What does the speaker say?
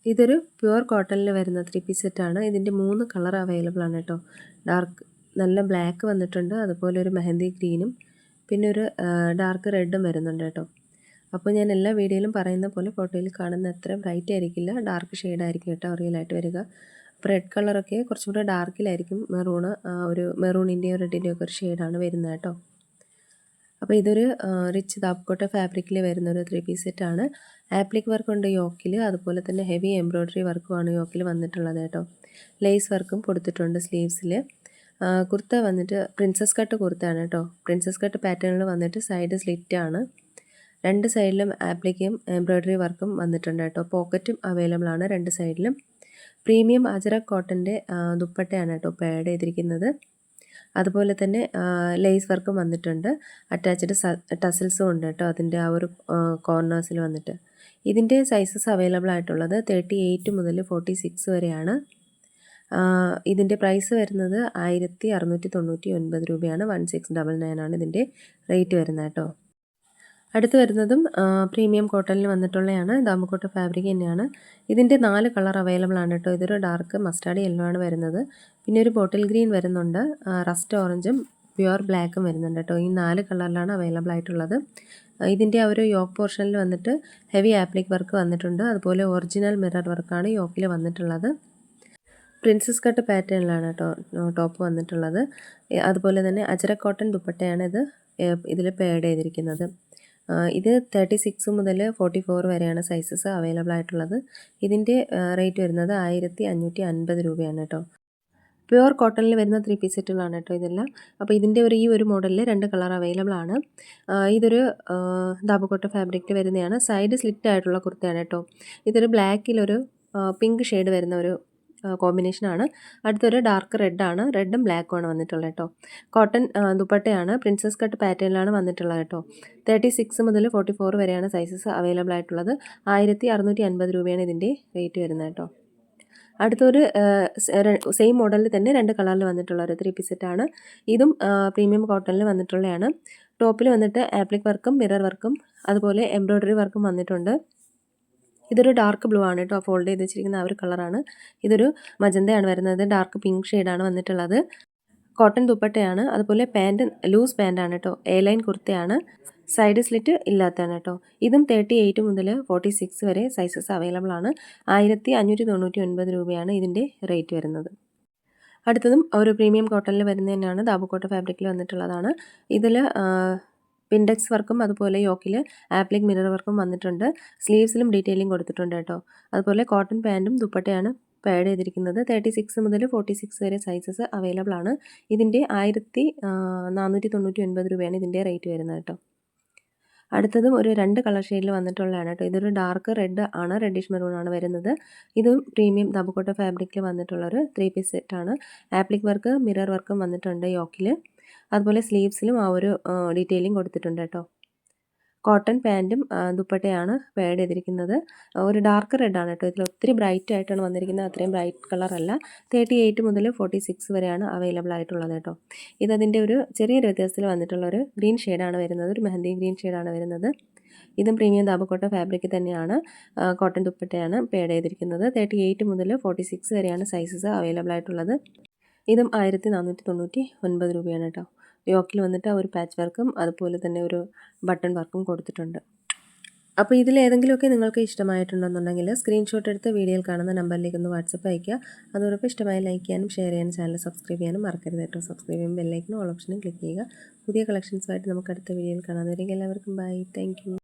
ഇതൊരു പ്യുവർ കോട്ടണിൽ വരുന്ന 3 പീസ് സെറ്റാണ്. ഇതിൻ്റെ 3 കളർ അവൈലബിൾ ആണ് കേട്ടോ. ഡാർക്ക് നല്ല ബ്ലാക്ക് വന്നിട്ടുണ്ട്, അതുപോലെ ഒരു മെഹന്തി ഗ്രീനും പിന്നെ ഒരു ഡാർക്ക് റെഡും വരുന്നുണ്ട് കേട്ടോ. അപ്പോൾ ഞാൻ എല്ലാ വീഡിയോയിലും പറയുന്ന പോലെ ഫോട്ടോയിൽ കാണുന്ന അത്ര ബ്രൈറ്റ് ആയിരിക്കില്ല, ഡാർക്ക് ഷെയ്ഡായിരിക്കും കേട്ടോ റിയലായിട്ട് വരിക. അപ്പോൾ റെഡ് കളറൊക്കെ കുറച്ചും കൂടെ ഡാർക്കിലായിരിക്കും, ഒരു മെറൂണിൻ്റെയോ റെഡിൻ്റെയോ ഒക്കെ ഒരു ഷെയ്ഡാണ് വരുന്നത് കേട്ടോ. അപ്പോൾ ഇതൊരു റിച്ച് ദാബ്കോട്ട ഫാബ്രിക്കിൽ വരുന്ന ഒരു 3 പീസ് സെറ്റാണ്. ആപ്ലിക് വർക്കുണ്ട് യോക്കിൽ, അതുപോലെ തന്നെ ഹെവി എംബ്രോയ്ഡറി വർക്കുമാണ് യോക്കിൽ വന്നിട്ടുള്ളത് കേട്ടോ. ലേസ് വർക്കും കൊടുത്തിട്ടുണ്ട് സ്ലീവ്സിൽ. കുർത്ത വന്നിട്ട് പ്രിൻസസ് കട്ട് കുർത്തയാണ് കേട്ടോ. പ്രിൻസസ് കട്ട് പാറ്റേണിൽ വന്നിട്ട് സൈഡ് സ്ലിറ്റാണ്. 2 സൈഡിലും ആപ്ലിക്കും എംബ്രോയ്ഡറി വർക്കും വന്നിട്ടുണ്ട് കേട്ടോ. പോക്കറ്റും അവൈലബിൾ ആണ് 2 സൈഡിലും. പ്രീമിയം അജറക് കോട്ടൻ്റെ ദുപ്പട്ടയാണ് കേട്ടോ പേഡ് ചെയ്തിരിക്കുന്നത്. അതുപോലെ തന്നെ ലേസ് വർക്കും വന്നിട്ടുണ്ട്. അറ്റാച്ച്ഡ് ടസിൽസും ഉണ്ട് കേട്ടോ അതിൻ്റെ ആ ഒരു കോർണേഴ്സിൽ വന്നിട്ട്. ഇതിൻ്റെ സൈസസ് അവൈലബിൾ ആയിട്ടുള്ളത് 38 മുതൽ 46 വരെയാണ്. ഇതിൻ്റെ പ്രൈസ് വരുന്നത് 1699 രൂപയാണ്. 1699 ആണ് ഇതിൻ്റെ റേറ്റ് വരുന്നത് കേട്ടോ. അടുത്ത് വരുന്നതും പ്രീമിയം കോട്ടണിൽ വന്നിട്ടുള്ളതാണ്. ദാമക്കോട്ട ഫാബ്രിക് തന്നെയാണ്. ഇതിൻ്റെ 4 കളർ അവൈലബിൾ ആണ് കേട്ടോ. ഇതൊരു ഡാർക്ക് മസ്റ്റാർഡ് യെല്ലോ ആണ് വരുന്നത്, പിന്നെ ഒരു ബോട്ടിൽ ഗ്രീൻ വരുന്നുണ്ട്, റസ്റ്റ് ഓറഞ്ചും പ്യുവർ ബ്ലാക്കും വരുന്നുണ്ട് കേട്ടോ. ഈ 4 കളറിലാണ് അവൈലബിൾ ആയിട്ടുള്ളത്. ഇതിൻ്റെ ആ ഒരു യോക്ക് പോർഷനിൽ വന്നിട്ട് ഹെവി ആപ്ലിക് വർക്ക് വന്നിട്ടുണ്ട്, അതുപോലെ ഒറിജിനൽ മിറർ വർക്കാണ് യോക്കിൽ വന്നിട്ടുള്ളത്. പ്രിൻസസ് കട്ട് പാറ്റേണിലാണ് കേട്ടോ ടോപ്പ് വന്നിട്ടുള്ളത്. അതുപോലെ തന്നെ അജറക് കോട്ടൺ ദുപ്പട്ടയാണ് ഇതിൽ പേഡ് ചെയ്തിരിക്കുന്നത്. ഇത് 36 മുതൽ 44 വരെയാണ് സൈസസ് അവൈലബിൾ ആയിട്ടുള്ളത്. ഇതിൻ്റെ റേറ്റ് വരുന്നത് 1550 രൂപയാണ് കേട്ടോ. പ്യുവർ കോട്ടണിൽ വരുന്ന 3 പീസ് സെറ്റുകളാണ് കേട്ടോ ഇതെല്ലാം. അപ്പോൾ ഇതിൻ്റെ ഈ ഒരു മോഡലിൽ 2 കളർ അവൈലബിൾ ആണ്. ഇതൊരു ദാബക്കോട്ട ഫാബ്രിക്കിൽ വരുന്നതാണ്. സൈഡ് സ്ലിറ്റ് ആയിട്ടുള്ള കുർത്തയാണ് കേട്ടോ. ഇതൊരു ബ്ലാക്കിലൊരു പിങ്ക് ഷെയ്ഡ് വരുന്ന ഒരു കോമ്പിനേഷനാണ്. അടുത്തൊരു ഡാർക്ക് റെഡാണ്, റെഡും ബ്ലാക്കുമാണ് വന്നിട്ടുള്ളത് കേട്ടോ. കോട്ടൺ ദുപ്പട്ടയാണ്, പ്രിൻസസ് കട്ട് പാറ്റേണിലാണ് വന്നിട്ടുള്ളത് കേട്ടോ. 36 മുതൽ 44 വരെയാണ് സൈസസ് അവൈലബിൾ ആയിട്ടുള്ളത്. 1650 രൂപയാണ് ഇതിൻ്റെ റേറ്റ് വരുന്നത് കേട്ടോ. അടുത്തൊരു സെയിം മോഡലിൽ തന്നെ 2 കളറിൽ വന്നിട്ടുള്ള ഒരു 3 പീസ് സെറ്റാണ്. ഇതും പ്രീമിയം കോട്ടണിൽ വന്നിട്ടുള്ളതാണ്. ടോപ്പിൽ വന്നിട്ട് ആപ്ലിക് വർക്കും മിറർ വർക്കും അതുപോലെ എംബ്രോയ്ഡറി വർക്കും വന്നിട്ടുണ്ട്. ഇതൊരു ഡാർക്ക് ബ്ലൂ ആണ് കേട്ടോ, ഫോൾഡ് ചെയ്ത് വെച്ചിരിക്കുന്ന ആ ഒരു കളറാണ്. ഇതൊരു മജന്തയാണ് വരുന്നത്, ഡാർക്ക് പിങ്ക് ഷെയ്ഡാണ് വന്നിട്ടുള്ളത്. കോട്ടൺ ദുപ്പട്ടയാണ്, അതുപോലെ പാൻറ്റ് ലൂസ് പാൻറ്റാണ് കേട്ടോ. എ ലൈൻ കുർത്തയാണ്, സൈഡ് സ്ലിറ്റ് ഇല്ലാത്തതാണ് കേട്ടോ. ഇതും 38 മുതൽ 46 വരെ സൈസസ് അവൈലബിൾ ആണ്. 1599 രൂപയാണ് ഇതിൻ്റെ റേറ്റ് വരുന്നത്. അടുത്തതും ഒരു പ്രീമിയം കോട്ടണിൽ വരുന്നത് തന്നെയാണ്, ദാബക്കോട്ട ഫാബ്രിക്കിൽ വന്നിട്ടുള്ളതാണ്. ഇതിൽ പിൻഡെക്സ് വർക്കും അതുപോലെ യോക്കിൽ ആപ്ലിക് മിറർ വർക്കും വന്നിട്ടുണ്ട്. സ്ലീവ്സിലും ഡീറ്റെയിലിംഗ് കൊടുത്തിട്ടുണ്ട് കേട്ടോ. അതുപോലെ കോട്ടൺ പാൻറ്റും ദുപ്പട്ടയാണ് പേഡ് ചെയ്തിരിക്കുന്നത്. 36 മുതൽ 46 വരെ സൈസസ് അവൈലബിൾ ആണ്. ഇതിൻ്റെ 1499 രൂപയാണ് ഇതിൻ്റെ റേറ്റ് വരുന്നത് കേട്ടോ. അടുത്തതും ഒരു 2 കളർ ഷെയ്ഡിൽ വന്നിട്ടുള്ളതാണ് കേട്ടോ. ഇതൊരു ഡാർക്ക് റെഡ് ആണ്, റെഡിഷ് മെറൂൺ ആണ് വരുന്നത്. ഇതും പ്രീമിയം ദാബക്കോട്ട ഫാബ്രിക്കിൽ വന്നിട്ടുള്ളൊരു 3 പീസ് സെറ്റാണ്. ആപ്ലിക് വർക്ക് മിറർ വർക്കും വന്നിട്ടുണ്ട് യോക്കിൽ. അതുപോലെ സ്ലീവ്സിലും ആ ഒരു ഡീറ്റെയിലിംഗ് കൊടുത്തിട്ടുണ്ട് കേട്ടോ. കോട്ടൺ പാൻറ്റും ദുപ്പട്ടയാണ് പേഡ് ചെയ്തിരിക്കുന്നത്. ഒരു ഡാർക്ക് റെഡാണ് കേട്ടോ. ഇതിൽ ഒത്തിരി ബ്രൈറ്റ് ആയിട്ടാണ് വന്നിരിക്കുന്നത്, അത്രയും ബ്രൈറ്റ് കളറല്ല. 38 മുതൽ 46 വരെയാണ് അവൈലബിൾ ആയിട്ടുള്ളത് കേട്ടോ. ഇതതിൻ്റെ ഒരു ചെറിയൊരു വ്യത്യാസത്തിൽ വന്നിട്ടുള്ളൊരു ഗ്രീൻ ഷെയ്ഡാണ് വരുന്നത്, ഒരു മെഹന്തി ഗ്രീൻ ഷെയ്ഡാണ് വരുന്നത്. ഇതും പ്രീമിയം ദാബക്കോട്ട ഫാബ്രിക് തന്നെയാണ്. കോട്ടൺ ദുപ്പട്ടയാണ് പേഡ് ചെയ്തിരിക്കുന്നത്. 38 മുതൽ 46 വരെയാണ് സൈസസ് അവൈലബിൾ ആയിട്ടുള്ളത്. ഇതും 1499 രൂപയാണ് കേട്ടോ. യോക്കിൽ വന്നിട്ട് ഒരു പാച്ച് വർക്കും അതുപോലെ തന്നെ ഒരു ബട്ടൺ വർക്കും കൊടുത്തിട്ടുണ്ട്. അപ്പോൾ ഇതിൽ ഏതെങ്കിലുമൊക്കെ നിങ്ങൾക്ക് ഇഷ്ടമായിട്ടുണ്ടെന്നുണ്ടെങ്കിൽ സ്ക്രീൻഷോട്ട് എടുത്ത് വീഡിയോയിൽ കാണുന്ന നമ്പറിലേക്ക് ഒന്ന് വാട്സപ്പ് അയയ്ക്കുക. അതോടൊപ്പം ഇഷ്ടമായി ലൈക്ക് ചെയ്യാനും ഷെയർ ചെയ്യാനും ചാനൽ സബ്സ്ക്രൈബ് ചെയ്യാനും മറക്കരുത് കേട്ടോ. സബ്സ്ക്രൈബ് ചെയ്യുമ്പോൾ ബെല്ലൈക്കനും ഓൾ ഓപ്ഷനും ക്ലിക്ക് ചെയ്യുക. പുതിയ കളക്ഷൻസുമായിട്ട് നമുക്ക് അടുത്ത വീഡിയോയിൽ കാണാം. അതുവരെയും എല്ലാവർക്കും ബൈ, താങ്ക് യു.